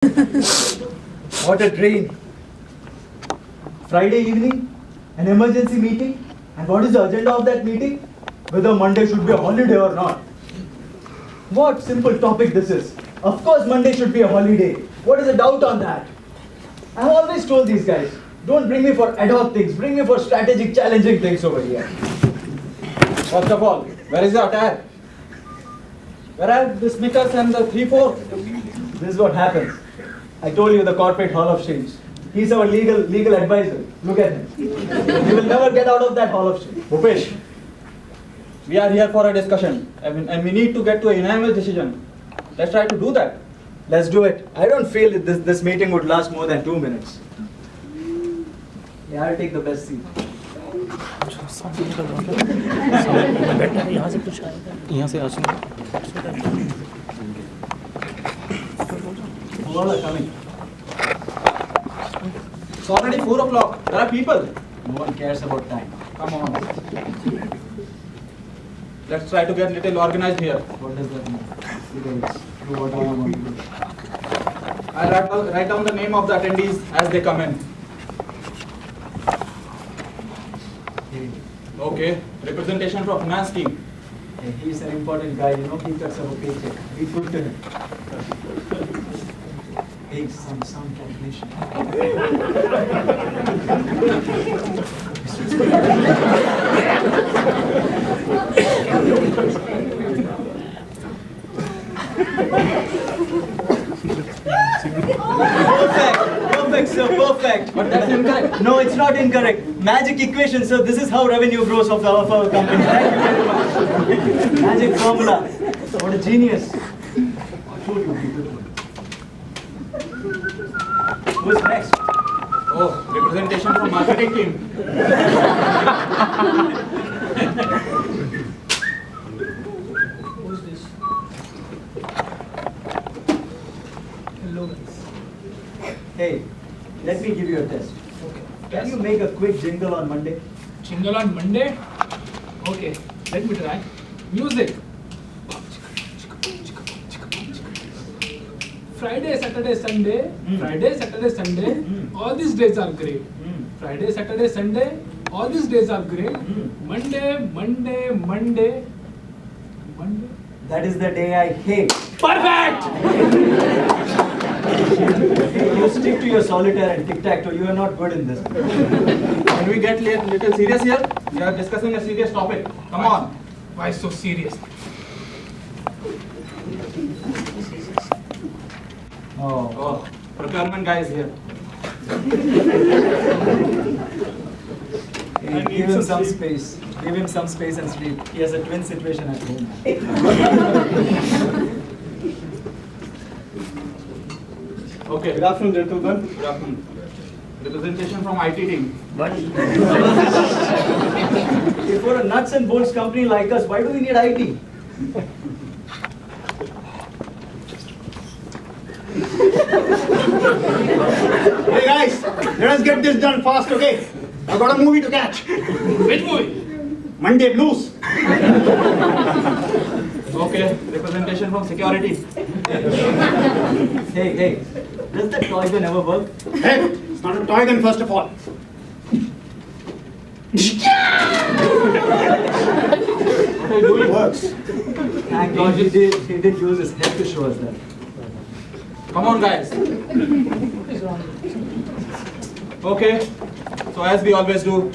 What a drain. Friday evening, an emergency meeting. And what is the agenda of that meeting? Whether Monday should be a holiday or not. What simple topic this is. Of course Monday should be a holiday. What is the doubt on that? I have always told these guys, don't bring me for ad hoc things, bring me for strategic, challenging things over here. First of all, where is the attire? Where are the sneakers and the 3-4? This is what happens. I told you the corporate hall of shame. He's our legal advisor. Look at him. He will never get out of that hall of shame. Bhupesh, we are here for a discussion and we need to get to a unanimous decision. Let's try to do that. Let's do it. I don't feel that this meeting would last more than 2 minutes. Yeah, I'll take the best seat. यहाँ से आसूँ Who all are coming? It's already 4 o'clock. There are people. No one cares about time. Come on. Let's try to get little organized here. What does that mean? You guys do what you want to do. I'll write down the name of the attendees as they come in. Okay. Representation from finance team. Hey, he's an important guy, you know, he cuts our paycheck. Be good to him. Hey, some calculation. Perfect, sir, perfect. But that's incorrect. No, it's not incorrect. Magic equation, sir. This is how revenue grows of our company. Thank you very much. Magic formula. What a genius. Who's next? Oh, representation from marketing team. Who's this? Hello, guys. Hey, let me give you a test. Okay. Can you make a quick jingle on Monday? Jingle on Monday? Okay, let me try. Music. Friday, Saturday, Sunday. Friday, Saturday, Sunday. All these days are great. Friday, Saturday, Sunday. All these days are great. Monday. That is the day I hate. Perfect! Hey, you stick to your solitaire and tic-tac-toe. You are not good in this. Can we get little serious here? We are discussing a serious topic. Come on. Why so serious? Oh, procurement guy is here. Hey, give him some space. Give him some space and sleep. He has a twin situation at home. Okay. Good afternoon, gentlemen. Good afternoon. Representation from IT team. Hey, for a nuts and bolts company like us, why do we need IT? Hey guys, let us get this done fast, okay? I've got a movie to catch. Which movie? Monday Blues. Okay. Representation from security. Hey, does that toy gun ever work? Hey, it's not a toy gun first of all. What are you doing? It works. Thank God he did use his head to show us that. Come on, guys. Okay. So as we always do,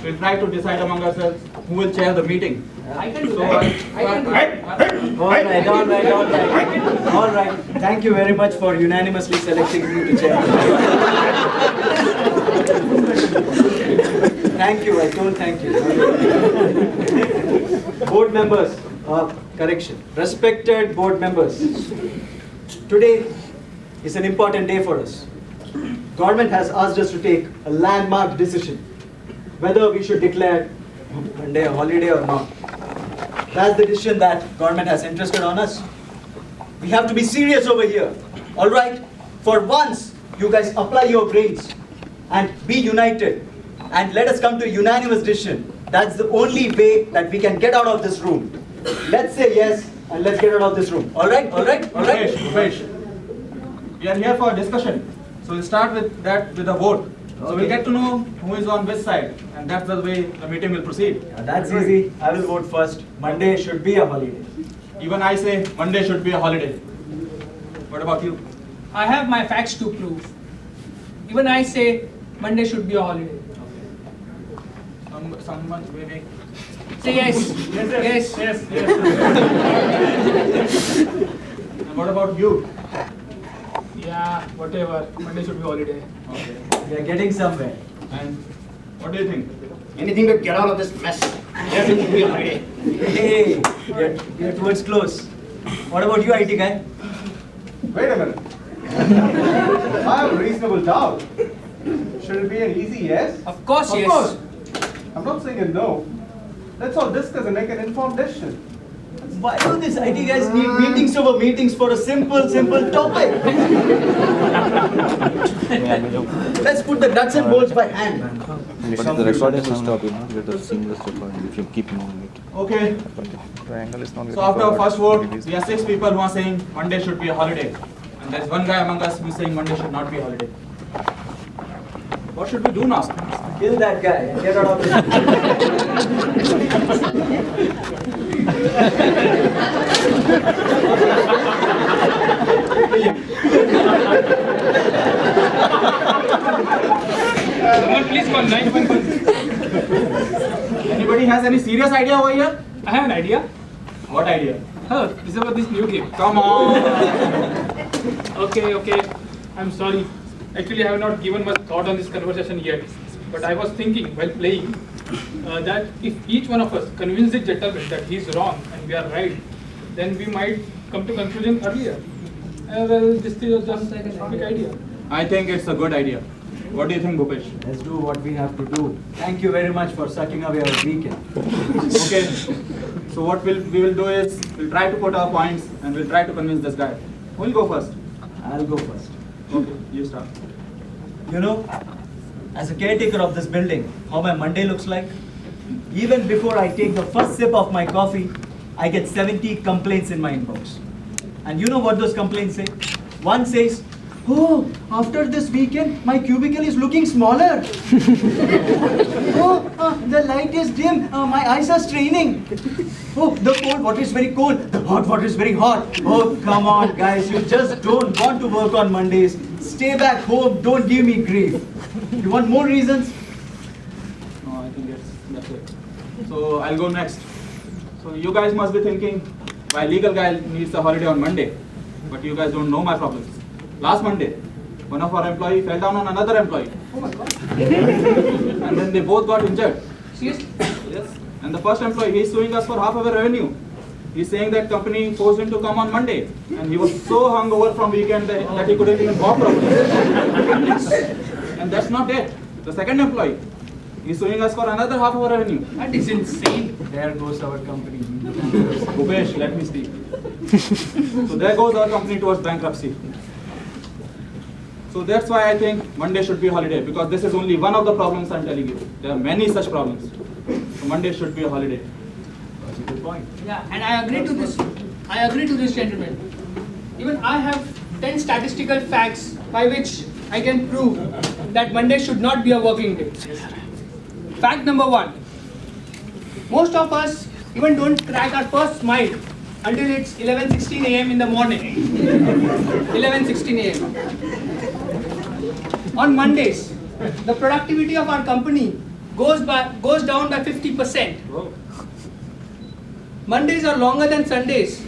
we'll try to decide among ourselves who will chair the meeting. I can do So that. I can do that. All right. Thank you very much for unanimously selecting me to chair. Thank you. I told thank you. Board members, correction. Respected board members, today is an important day for us. Government has asked us to take a landmark decision whether we should declare Monday a holiday or not. That's the decision that government has entrusted on us. We have to be serious over here. All right? For once, you guys apply your brains and be united and let us come to a unanimous decision. That's the only way that we can get out of this room. Let's say yes and let's get out of this room. All right? Bhupesh, we are here for a discussion. So we'll start with that with a vote. So we'll Okay. get to know who is on which side, and that's the way the meeting will proceed. That's easy. I will vote first. Monday should be a holiday. Even I say Monday should be a holiday. What about you? I have my facts to prove. Even I say Monday should be a holiday. Someone maybe. Say yes. Yes. And what about you? Yeah, whatever. Monday should be holiday. Okay. We are getting somewhere. And what do you think? Anything to get out of this mess. Yes, it will be a holiday. Hey, you're towards close. What about you, IT guy? Wait a minute. I have a reasonable doubt. Should it be an easy yes? Of course, Of yes. course. I'm not saying a no. Let's all discuss and make an informed decision. Why do these IT guys need meetings over meetings for a simple topic? Let's put the nuts and bolts by hand. But the recording will stop, get a seamless recording if you keep moving it. Okay. But the triangle is not So after our first vote, It is- we are 6 people who are saying Monday should be a holiday. And there's one guy among us who is saying Monday should not be a holiday. What should we do now? Kill that guy and get out of this. Someone please call 911. Anybody has any serious idea over here? I have an idea. What idea? Huh, this is about this new game. Come on. Okay. I'm sorry. Actually, I have not given much thought on this conversation yet. But I was thinking while playing that if each one of us convince the gentleman that he's wrong and we are right, then we might come to conclusion earlier. Well, this is just a big idea. I think it's a good idea. What do you think, Bhupesh? Let's do what we have to do. Thank you very much for sucking away our weekend. Okay. So what we will do is we'll try to put our points and we'll try to convince this guy. Who will go first? I'll go first. Okay, you start. You know, as a caretaker of this building, how my Monday looks like? Even before I take the first sip of my coffee, I get 70 complaints in my inbox. And you know what those complaints say? One says, "Oh, after this weekend, my cubicle is looking smaller." "Oh, the light is dim, my eyes are straining." "Oh, the cold water is very cold, the hot water is very hot." Oh, come on, guys, you just don't want to work on Mondays. Stay back home, don't give me grief. You want more reasons? No, I think that's it. So I'll go next. So you guys must be thinking, why legal guy needs a holiday on Monday? But you guys don't know my problems. Last Monday, one of our employee fell down on another employee. Oh my God. And then they both got injured. Seriously? Yes. And the first employee, he's suing us for half of our revenue. He's saying that company forced him to come on Monday. And he was so hungover from weekend that he couldn't even walk properly. And that's not it. The second employee, he's suing us for another half of our revenue. That is insane. There goes our company. Bhupesh, let me speak. So there goes our company towards bankruptcy. So that's why I think Monday should be a holiday, because this is only one of the problems I'm telling you. There are many such problems. So Monday should be a holiday. That's a good point. Yeah, and I agree to this. I agree to this, gentlemen. Even I have 10 statistical facts by which I can prove that Monday should not be a working day. Fact number 1. Most of us even don't crack our first smile until it's 11:16 a.m. in the morning. 11:16 a.m. On Mondays, the productivity of our company goes down by 50%. Mondays are longer than Sundays.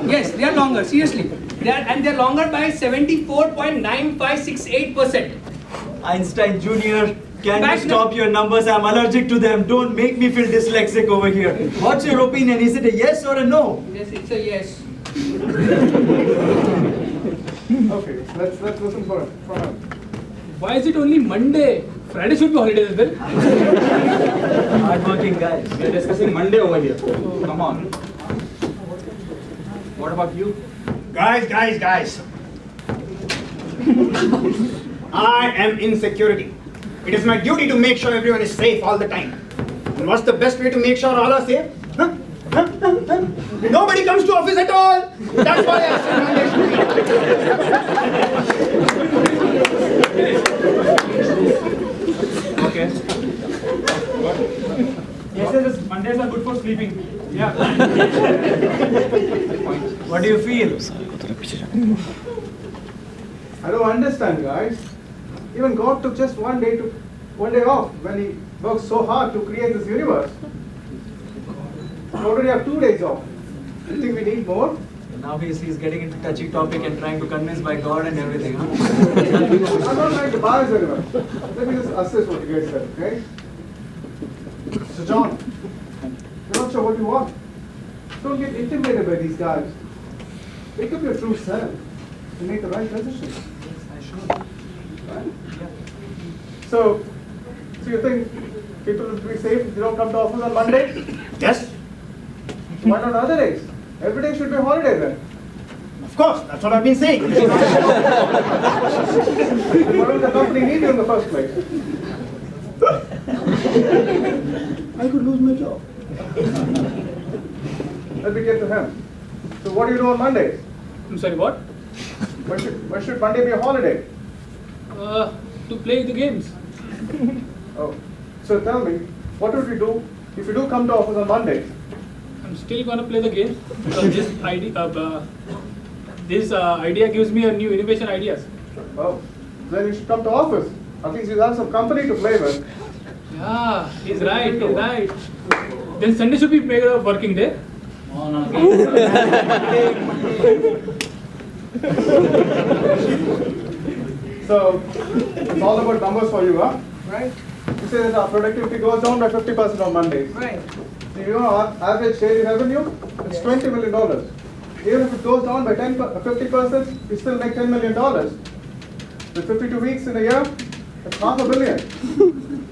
Yes, they are longer, seriously. They're longer by 74.9568%. Einstein Jr., can Back you stop your numbers? I'm allergic to them. Don't make me feel dyslexic over here. What's your opinion? Is it a yes or a no? Yes, it's a yes. Okay, let's listen from him. Why is it only Monday? Friday should be holiday as well. Hardworking guys. We are discussing Monday over here. Come on. What about you? Guys. I am in security. It is my duty to make sure everyone is safe all the time. And what's the best way to make sure all are safe? Huh? Nobody comes to office at all. That's why I said Monday should be. Okay. Yes, Mondays are good for sleeping. Yeah. What do you feel? I don't understand, guys. Even God took just one day off when He worked so hard to create this universe. We already have 2 days off. You think we need more? Now he's getting into touchy topic and trying to convince by God and everything, huh? I'm not trying to bias anyone. Let me just assess what you guys said, okay? So John, you're not sure what you want. Don't get intimidated by these guys. Wake up your true self and make the right decision. I should. Right? So you think people will be safe if they don't come to office on Monday? Yes, Why not other days? Every day should be a holiday then. of course. That's what I've been saying. And why would the company need you in the first place? I could lose my job. Let me get to him. So what do you do on Mondays? I'm sorry, what? Why should Monday be a holiday? To play the games. Oh, so tell me, what would you do if you do come to office on Monday? I'm still gonna play the games because this idea gives me a new innovation ideas. Oh, then you should come to office. At least you have some company to play with. Yeah, he's right, he's right. Then Sunday should be made a working day. So, it's all about numbers for you, huh? Right. You say that our productivity goes down by 50% on Mondays. Right. So you know our average daily revenue? It's Yes. $20 million. Even if it goes down by 50%, we still make $10 million. With 52 weeks in a year, that's $500 million.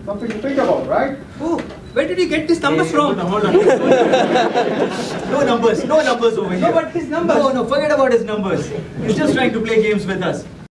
Something to think about, right? Oh, where did you get these numbers from? No numbers over here. No, but his numbers. No, forget about his numbers. He's just trying to play games with us.